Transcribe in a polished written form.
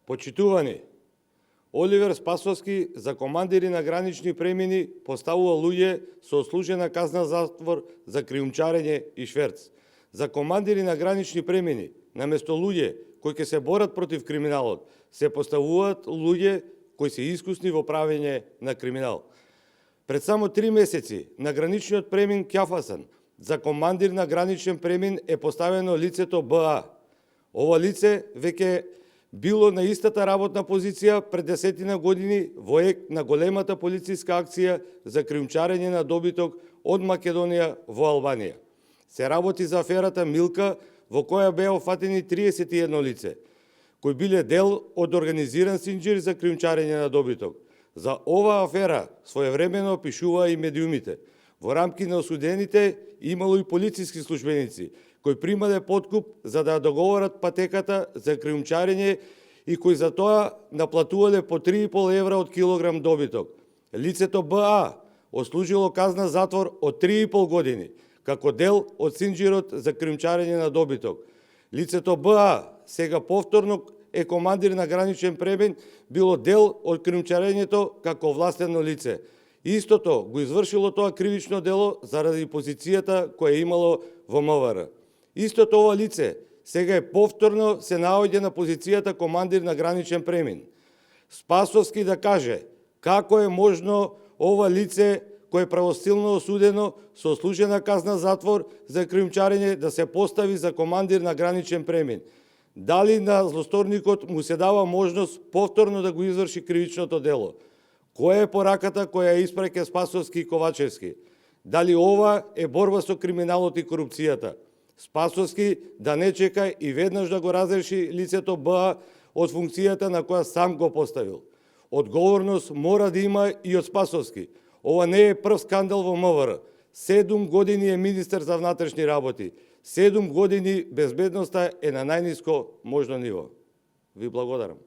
Почитувани, Оливер Спасовски за командири на гранични премини поставува луѓе со ослужена казна затвор за криумчарење и шверц. За командири на гранични премини, наместо луѓе кои ќе се борат против криминалот, се поставуваат луѓе кои се искусни во правење на криминал. Пред само 3 месеци на граничниот премин Кјафасан за командир на граничен премин е поставено лицето БА. Ова лице веќе било на истата работна позиција пред 10 години во ек на големата полициска акција за криумчарење на добиток од Македонија во Албанија. Се работи за аферата Милка, во која беа офатени 31 лице, кои биле дел од организиран синџир за криумчарење на добиток. За оваа афера своевремено пишуваа и медиумите. Во рамки на осудените имало и полициски службеници, кои примале подкуп за да договорат патеката за криумчарење и кои за тоа наплатувале по 3,5 евра од килограм добиток. Лицето БА ослужило казна затвор од 3,5 години, како дел од синџирот за криумчарење на добиток. Лицето БА сега повторно е командир на граничен премин, било дел од криумчарењето како властено лице. Истото го извршило тоа кривично дело заради позицијата која имало во МВР. Истото ова лице сега е повторно се наоѓа на позицијата командир на граничен премин. Спасовски да каже како е можно ова лице кое е правосилно осудено со ослужена казна затвор за криумчарење да се постави за командир на граничен премин. Дали на злосторникот му се дава можност повторно да го изврши кривичното дело? Која е пораката која испраќа Спасовски и Ковачевски? Дали ова е борба со криминалот и корупцијата? Спасовски да не чека и веднаш да го разреши лицето БА од функцијата на која сам го поставил. Одговорност мора да има и од Спасовски. Ова не е прв скандал во МВР. 7 години е министер за внатрешни работи. 7 години безбедноста е на најниско можно ниво. Ви благодарам.